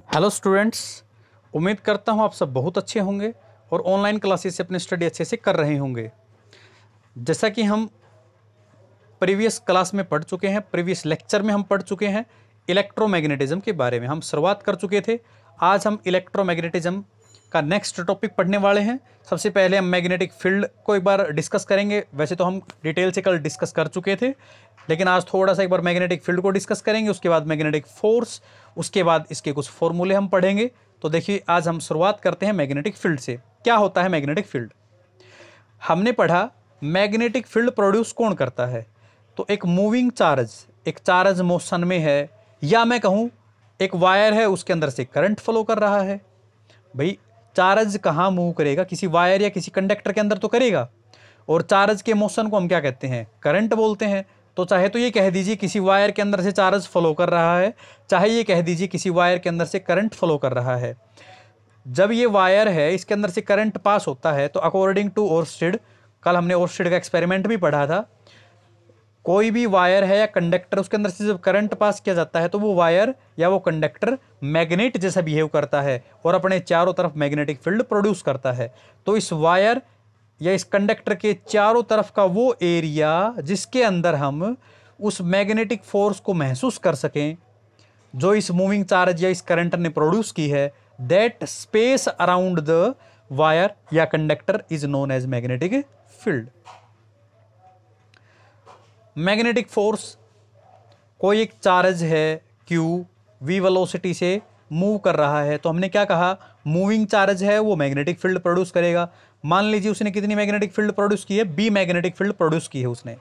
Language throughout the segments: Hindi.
हेलो स्टूडेंट्स, उम्मीद करता हूँ आप सब बहुत अच्छे होंगे और ऑनलाइन क्लासेस से अपनी स्टडी अच्छे से कर रहे होंगे। जैसा कि हम प्रीवियस क्लास में पढ़ चुके हैं, प्रीवियस लेक्चर में हम पढ़ चुके हैं इलेक्ट्रोमैग्नेटिज्म के बारे में हम शुरुआत कर चुके थे। आज हम इलेक्ट्रोमैग्नेटिज्म का नेक्स्ट टॉपिक पढ़ने वाले हैं। सबसे पहले हम मैग्नेटिक फील्ड को एक बार डिस्कस करेंगे। वैसे तो हम डिटेल से कल डिस्कस कर चुके थे, लेकिन आज थोड़ा सा एक बार मैग्नेटिक फील्ड को डिस्कस करेंगे। उसके बाद मैग्नेटिक फोर्स, उसके बाद इसके कुछ फॉर्मूले हम पढ़ेंगे। तो देखिए, आज हम शुरुआत करते हैं मैग्नेटिक फील्ड से। क्या होता है मैग्नेटिक फील्ड? हमने पढ़ा मैग्नेटिक फील्ड प्रोड्यूस कौन करता है। तो एक मूविंग चार्ज, एक चार्ज मोशन में है, या मैं कहूँ एक वायर है, उसके अंदर से करंट फ्लो कर रहा है। भाई, चार्ज कहाँ मूव करेगा? किसी वायर या किसी कंडक्टर के अंदर तो करेगा। और चार्ज के मोशन को हम क्या कहते हैं? करंट बोलते हैं। तो चाहे तो ये कह दीजिए किसी वायर के अंदर से चार्ज फ्लो कर रहा है, चाहे ये कह दीजिए किसी वायर के अंदर से करंट फ्लो कर रहा है। जब ये वायर है, इसके अंदर से करंट पास होता है, तो अकॉर्डिंग टू ओर्स्टेड, कल हमने ओर्स्टेड का एक्सपेरिमेंट भी पढ़ा था, कोई भी वायर है या कंडक्टर, उसके अंदर से जब करंट पास किया जाता है तो वो वायर या वो कंडक्टर मैग्नेट जैसा बिहेव करता है और अपने चारों तरफ मैग्नेटिक फील्ड प्रोड्यूस करता है। तो इस वायर या इस कंडक्टर के चारों तरफ का वो एरिया जिसके अंदर हम उस मैग्नेटिक फोर्स को महसूस कर सकें जो इस मूविंग चार्ज या इस करंट ने प्रोड्यूस की है, that space around the wire या conductor is known as magnetic field. Magnetic force, कोई एक चार्ज है Q v वेलोसिटी से मूव कर रहा है, तो हमने क्या कहा? मूविंग चार्ज है, वो मैग्नेटिक फील्ड प्रोड्यूस करेगा। मान लीजिए उसने कितनी मैग्नेटिक फील्ड प्रोड्यूस की है? B मैग्नेटिक फील्ड प्रोड्यूस की है उसने।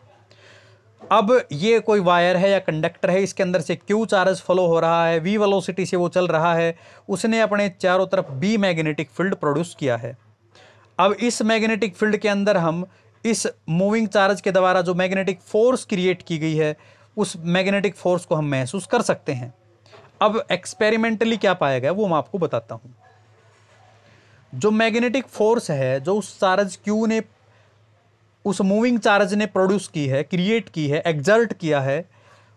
अब ये कोई वायर है या कंडक्टर है, इसके अंदर से Q चार्ज फ्लो हो रहा है, V वेलोसिटी से वो चल रहा है, उसने अपने चारों तरफ B मैग्नेटिक फील्ड प्रोड्यूस किया है। अब इस मैग्नेटिक फील्ड के अंदर हम इस मूविंग चार्ज के द्वारा जो मैग्नेटिक फोर्स क्रिएट की गई है, उस मैग्नेटिक फोर्स को हम महसूस कर सकते हैं। अब एक्सपेरिमेंटली क्या पाया गया वो मैं आपको बताता हूं। जो मैग्नेटिक फोर्स है, जो उस चार्ज Q ने, उस मूविंग चार्ज ने प्रोड्यूस की है, क्रिएट की है, एक्सर्ट किया है,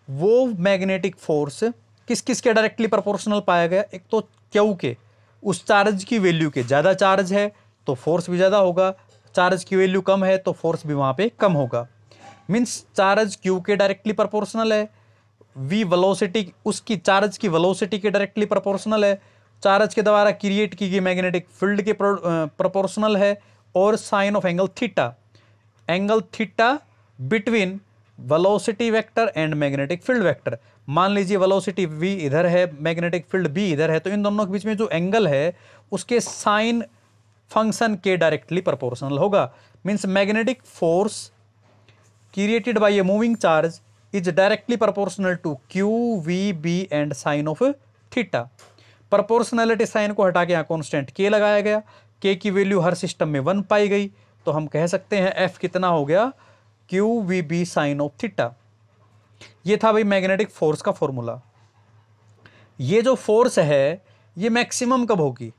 वो मैग्नेटिक फोर्स किस किस के डायरेक्टली प्रोपोर्शनल पाया गया? एक तो Q के, उस चार्ज की वैल्यू के, ज़्यादा चार्ज है तो फोर्स भी ज़्यादा होगा, चार्ज की वैल्यू कम है तो फोर्स भी वहाँ पे कम होगा। मीन्स चार्ज Q के डायरेक्टली प्रोपोर्शनल है, V वेलोसिटी उसकी चार्ज की वेलोसिटी के डायरेक्टली प्रोपोर्शनल है, चार्ज के द्वारा क्रिएट की गई मैग्नेटिक फील्ड के प्रोपोर्शनल है, और sine of angle theta between velocity vector and magnetic field vector. मान लीजिए वेलोसिटी v इधर है, मैग्नेटिक फील्ड b इधर है, तो इन दोनों के बीच में जो एंगल है उसके साइन फंक्शन के डायरेक्टली प्रोपोर्शनल होगा। Means magnetic force created by a moving charge is directly proportional to Q V B and sine of theta. Proportionality sine को हटा के यहाँ कॉन्स्टेंट k लगाया गया, k की वैल्यू हर सिस्टम में 1 पाई गई, तो हम कह सकते हैं F कितना हो गया? Q V B sine of theta. ये था भाई मैग्नेटिक फोर्स का फॉर्मूला। ये जो फोर्स है ये मैक्सिमम कब होगी?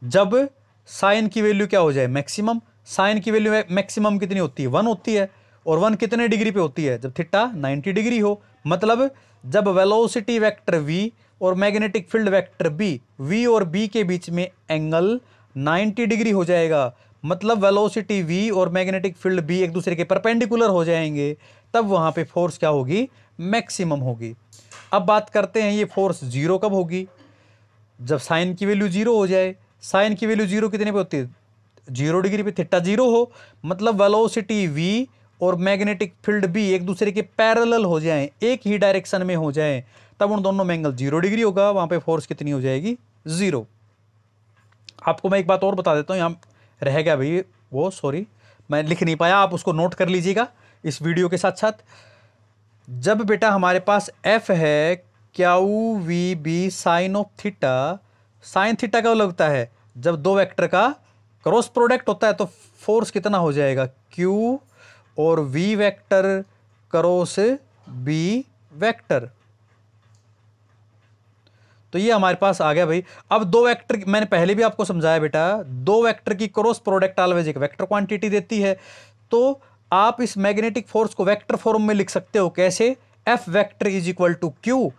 जब साइन की वैल्यू क्या हो जाए? मैक्सिमम। साइन की वैल्यू मैक्सिमम कितनी होती है? 1 होती है। और 1 कितने डिग्री पे होती है? जब थीटा 90 डिग्री हो। मतलब जब वेलोसिटी वेक्टर v और magnetic field vector b, v और b के बीच में एंगल 90 डिग्री हो जाएगा, मतलब वेलोसिटी v और मैग्नेटिक फील्ड b एक दूसरे के परपेंडिकुलर हो जाएंगे, तब वहां पे फोर्स क्या होगी? मैक्सिमम होगी। अब बात करते हैं ये फोर्स जीरो कब होगी? जब साइन की वैल्यू जीरो हो जाए। साइन की वैल्यू जीरो कितने पे होती है? 0 डिग्री पे, थीटा जीरो हो, मतलब वेलोसिटी v और मैग्नेटिक फील्ड b एक दूसरे के पैरेलल हो जाएं, एक ही डायरेक्शन में हो जाएं, तब उन दोनों में एंगल 0 डिग्री होगा। वहां पे फोर्स कितनी हो जाएगी? 0। आपको मैं एक बात और बता देता हूं, यहाँ रह गया भाई वो, सॉरी मैं लिख नहीं पाया, आप उसको नोट कर लीजिएगा इस वीडियो के साथ साथ। जब बेटा हमारे पास F है Q V B sine of theta, sine theta कब लगता है? जब दो वेक्टर का क्रॉस प्रोडक्ट होता है, तो फोर्स कितना हो जाएगा? Q और V vector cross B vector. तो ये हमारे पास आ गया भाई। अब दो वेक्टर, मैंने पहले भी आपको समझाया बेटा, दो वेक्टर की क्रॉस प्रोडक्ट ऑलवेज एक वेक्टर क्वांटिटी देती है। तो आप इस मैग्नेटिक फोर्स को वेक्टर फॉर्म में लिख सकते हो। कैसे? F vector is equal to Q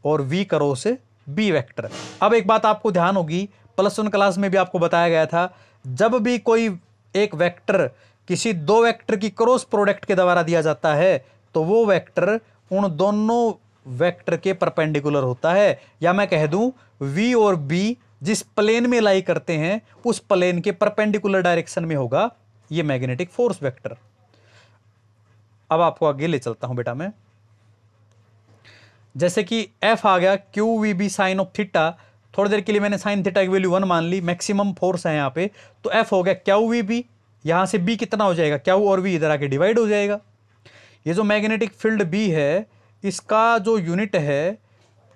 और V क्रॉस बी वेक्टर। अब एक बात आपको ध्यान होगी, +1 क्लास में भी आपको बताया गया था, जब भी कोई एक वेक्टर किसी दो वेक्टर की क्रॉस प्रोडक्ट के द्वारा दिया जाता है तो वो वेक्टर उन दोनों वेक्टर के परपेंडिकुलर होता है, या मैं कह दूं v और b जिस प्लेन में लाई करते हैं उस प्लेन के परपेंडिकुलर डायरेक्शन में होगा ये मैग्नेटिक फोर्स वेक्टर। अब आपको आगे ले चलता हूं बेटा मैं, जैसे कि F आ गया Q V B sine of theta, थोड़ी देर के लिए मैंने साइन थीटा की वैल्यू 1 मान ली, मैक्सिमम फोर्स है यहाँ पे, तो F हो गया क्यू वी बी, यहां से B कितना हो जाएगा, क्यू और V इधर आके डिवाइड हो जाएगा। ये जो मैग्नेटिक फील्ड B है इसका जो यूनिट है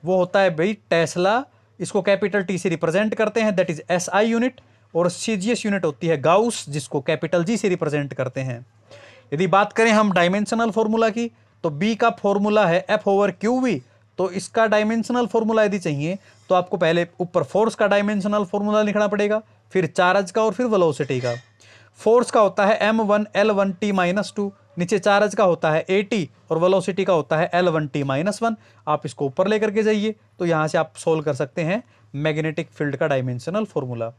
वो होता है भाई टेस्ला, इसको कैपिटल T से रिप्रेजेंट करते हैं, दैट इज SI यूनिट, और सीजीएस यूनिट होती है गाउस जिसको कैपिटल G से रिप्रेजेंट करते हैं। यदि बात करें हम डायमेंशनल फॉर्मूला की तो B का फॉर्मूला है F/QV, तो इसका डायमेंशनल फॉर्मूला यदि चाहिए तो आपको पहले ऊपर फोर्स का डायमेंशनल फॉर्मूला लिखना पड़ेगा, फिर चार्ज का और फिर वेलोसिटी का। फोर्स का होता है m1L1t-2, नीचे चार्ज का होता है at और वेलोसिटी का होता है L1t-1। आप इसको ऊपर लेकर के जाइए तो यहां से आप सोल्व कर सकते हैं मैग्नेटिक फील्ड का डायमेंशनल फॉर्मूला।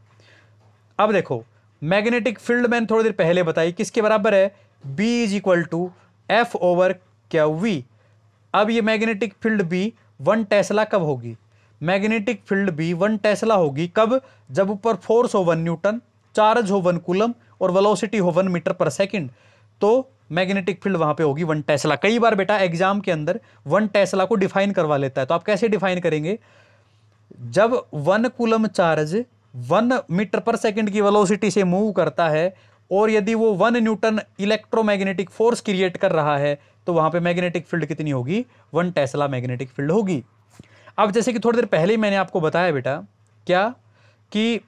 अब देखो मैग्नेटिक फील्ड मैंने थोड़ी देर पहले बताई किसके बराबर है, B = F/QV। अब ये मैग्नेटिक फील्ड B 1 टेस्ला कब होगी, मैग्नेटिक फील्ड B 1 टेस्ला होगी कब, जब ऊपर फोर्स हो 1 न्यूटन, चार्ज हो 1 कूलम और वेलोसिटी हो 1 मीटर पर सेकंड, तो मैग्नेटिक फील्ड वहां पे होगी 1 टेस्ला। कई बार बेटा एग्जाम के अंदर 1 टेस्ला को डिफाइन करवा लेता है, तो आप कैसे डिफाइन करेंगे, जब 1 कूलम चार्ज 1 मीटर पर सेकंड की वेलोसिटी से मूव करता है और यदि वो 1 न्यूटन इलेक्ट्रोमैग्नेटिक फोर्स क्रिएट कर रहा है तो वहां पे मैग्नेटिक फील्ड कितनी होगी, 1 टेस्ला मैग्नेटिक फील्ड होगी। अब जैसे कि थोड़ी देर पहले ही मैंने आपको बताया बेटा क्या, कि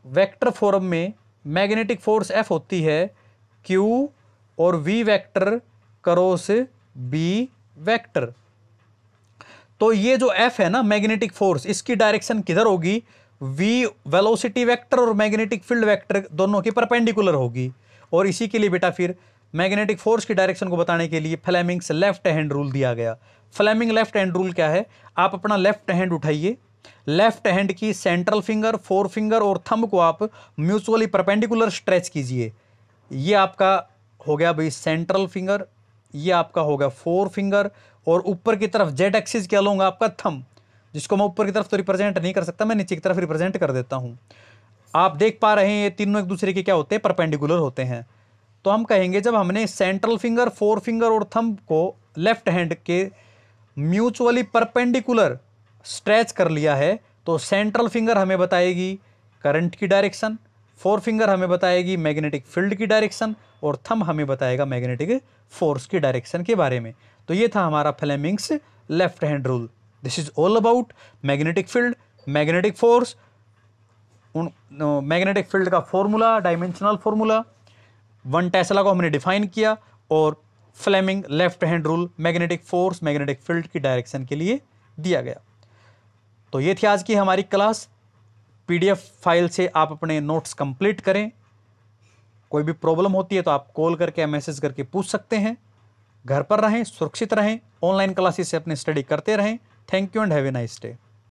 वेक्टर फॉर्म में मैग्नेटिक फोर्स F होती है Q और V vector cross B vector. तो ये जो F है ना मैग्नेटिक फोर्स, इसकी डायरेक्शन किधर होगी, V वेलोसिटी वेक्टर और मैग्नेटिक फील्ड वेक्टर दोनों की परपेंडिकुलर होगी। और इसी के लिए बेटा फिर मैग्नेटिक फोर्स की डायरेक्शन को बताने के लिए फ्लेमिंग्स लेफ्ट हैंड रूल दिया गया। फ्लेमिंग लेफ्ट हैंड रूल क्या है, आप अपना लेफ्ट हैंड उठाइए, लेफ्ट हैंड की सेंट्रल फिंगर, फोर फिंगर और थंब को आप म्यूचुअली परपेंडिकुलर स्ट्रेच कीजिए। ये आपका हो गया भाई सेंट्रल फिंगर, ये आपका होगा फोर फिंगर, और ऊपर की तरफ जेड एक्सिस क्या लूंगा आपका थंब, जिसको मैं ऊपर की तरफ तो रिप्रेजेंट नहीं कर सकता, मैं नीचे की तरफ रिप्रेजेंट कर देता हूं। आप देख पा रहे हैं ये तीनों एक दूसरे के क्या होते हैं, परपेंडिकुलर होते हैं। तो हम कहेंगे जब हमने सेंट्रल फिंगर, फोर फिंगर और थंब को लेफ्ट हैंड के म्यूचुअली परपेंडिकुलर स्ट्रेच कर लिया है तो सेंट्रल फिंगर हमें बताएगी करंट की डायरेक्शन, फोर फिंगर हमें बताएगी मैग्नेटिक फील्ड की डायरेक्शन और थंब हमें बताएगा मैग्नेटिक फोर्स की डायरेक्शन के बारे में। तो ये था हमारा Fleming's left hand rule. This is all about magnetic field, magnetic force, magnetic field का फॉर्मूला, डायमेंशनल फॉर्मूला, 1 टेस्ला को हमने डिफाइन किया, और Fleming left hand rule magnetic force, magnetic field की डायरेक्शन के लिए दिया गया। तो ये थी आज की हमारी क्लास। पीडीएफ फाइल से आप अपने नोट्स कंप्लीट करें। कोई भी प्रॉब्लम होती है तो आप कॉल करके, मैसेज करके पूछ सकते हैं। घर पर रहें, सुरक्षित रहें, ऑनलाइन क्लासेस से अपनी स्टडी करते रहें। Thank you and have a nice day.